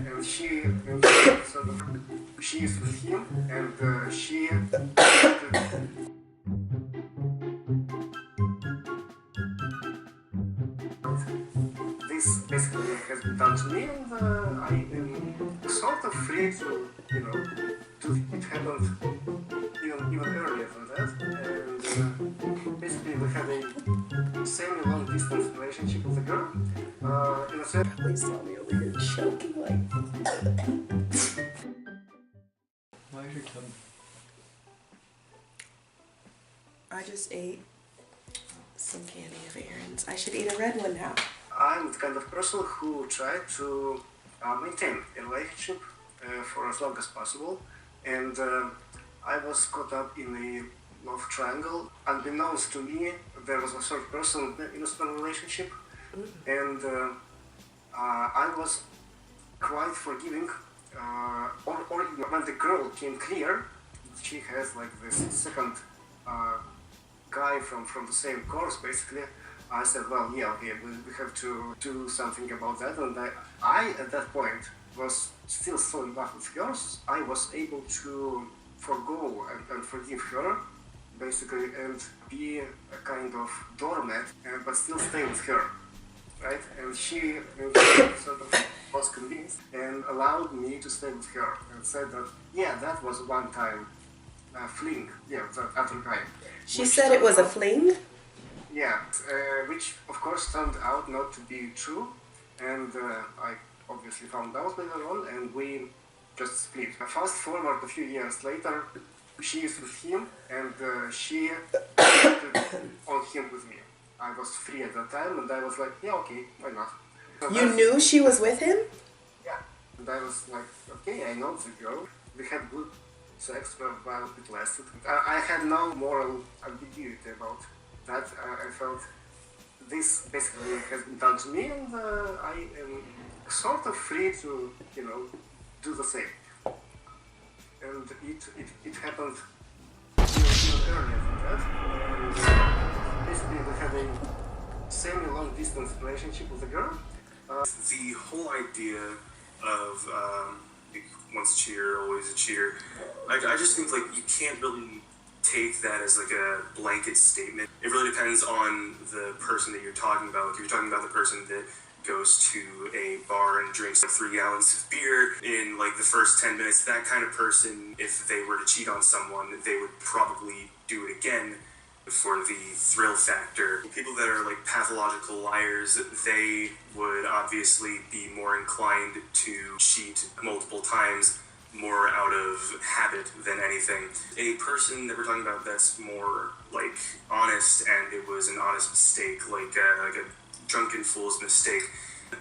and she sort of she is with him, and she. This basically has been done to me, and I am sort of free to, it happened even earlier than that, and basically we had a semi-long distance relationship with a girl. In a sense, Probably saw me over here choking like. Why is your tongue? I just ate some candy of Aaron's. I should eat a red one now. I'm the kind of person who tried to maintain a relationship for as long as possible, and I was caught up in a love triangle. Unbeknownst to me, there was a third person in a small relationship, and I was quite forgiving. Or when the girl came clear, she has like this second guy from the same course, basically. I said, well, yeah, okay, we have to do something about that. And I at that point, was still so in love with her. I was able to forgo and forgive her, basically, and be a kind of doormat, but still stay with her, right? And she sort of was convinced and allowed me to stay with her and said that, yeah, that was one time fling, yeah, that other guy. She said it was a fling? Yeah, which of course turned out not to be true, and I obviously found out later on, and we just split. Fast forward a few years later, she is with him, and she on him with me. I was free at that time, and I was like, yeah, okay, why not? So you knew she was with him? Yeah, and I was like, okay, I know the girl. We had good sex for a while, it lasted. I had no moral ambiguity about that. I felt this basically has been done to me, and I am sort of free to, do the same. And it happened even earlier than that. And basically, we had a semi-long distance relationship with a girl. The whole idea of once a cheater, always a cheater, I just think like you can't really take that as like a blanket statement. It really depends on the person that you're talking about. If you're talking about the person that goes to a bar and drinks like 3 gallons of beer in like the first 10 minutes, that kind of person, if they were to cheat on someone, they would probably do it again for the thrill factor. People that are like pathological liars, they would obviously be more inclined to cheat multiple times, more out of habit than anything. A person that we're talking about that's more like honest, and it was an honest mistake, like a drunken fool's mistake,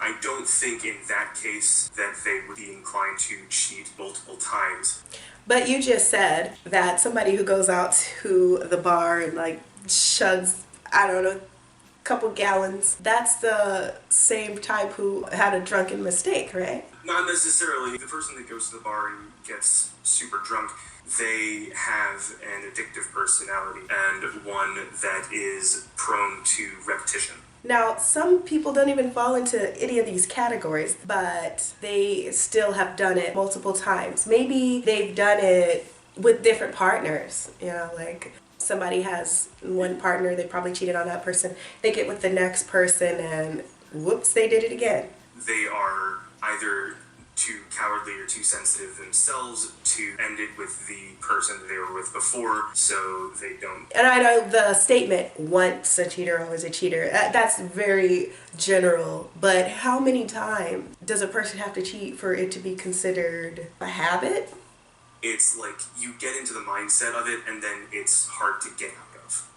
I don't think in that case that they would be inclined to cheat multiple times. But you just said that somebody who goes out to the bar and like chugs, I don't know, a couple gallons, that's the same type who had a drunken mistake, right? Not necessarily. The person that goes to the bar and gets super drunk, they have an addictive personality and one that is prone to repetition. Now, some people don't even fall into any of these categories, but they still have done it multiple times. Maybe they've done it with different partners, like somebody has one partner, they probably cheated on that person, they get with the next person and whoops, they did it again. They are either too cowardly or too sensitive themselves to end it with the person that they were with before, so they don't. And I know the statement, once a cheater, always a cheater, that's very general, but how many times does a person have to cheat for it to be considered a habit? It's like you get into the mindset of it, and then it's hard to get out of.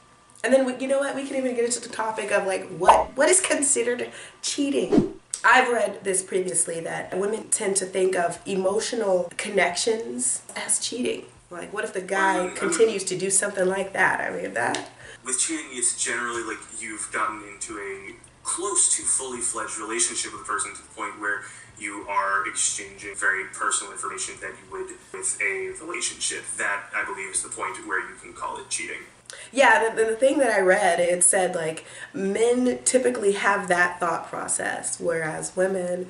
And then, you know what, we can even get into the topic of like, what is considered cheating? I've read this previously that women tend to think of emotional connections as cheating. Like, what if the guy continues to do something like that? I mean, that. With cheating, it's generally like you've gotten into a close to fully fledged relationship with a person to the point where you are exchanging very personal information that you would with a relationship. That, I believe, is the point where you can call it cheating. Yeah, the thing that I read, it said like men typically have that thought process, whereas women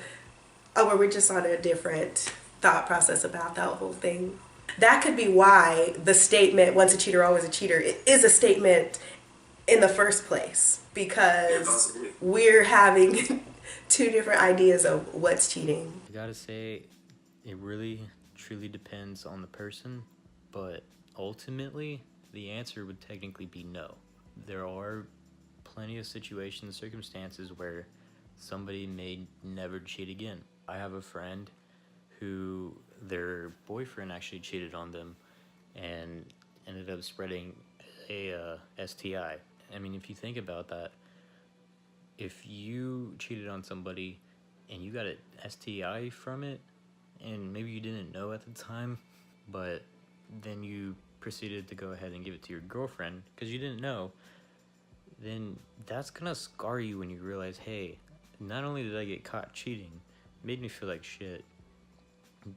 Oh, well, we're just on a different thought process about that whole thing. That could be why the statement, once a cheater, always a cheater, is a statement in the first place. Yeah, Because possibly. we're having two different ideas of what's cheating. I gotta say, it really truly depends on the person, but ultimately, the answer would technically be no. There are plenty of situations, circumstances where somebody may never cheat again. I have a friend who their boyfriend actually cheated on them and ended up spreading a STI. I mean, if you think about that, if you cheated on somebody and you got an STI from it, and maybe you didn't know at the time, but then you proceeded to go ahead and give it to your girlfriend because you didn't know, then that's gonna scar you when you realize, hey, not only did I get caught cheating, it made me feel like shit,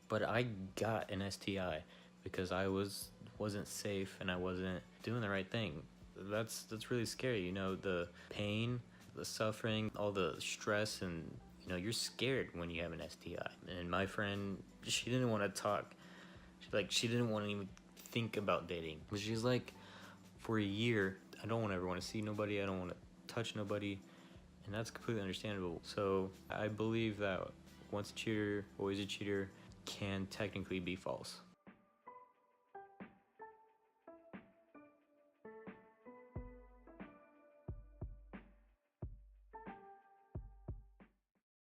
but I got an STI because I wasn't safe and I wasn't doing the right thing. That's really scary, you know, the pain, the suffering, all the stress, and you know, you're scared when you have an STI. And my friend, she didn't want to talk. She didn't want to even think about dating. She's like, for a year, I don't ever want to see nobody. I don't want to touch nobody. And that's completely understandable. So I believe that once a cheater, always a cheater can technically be false.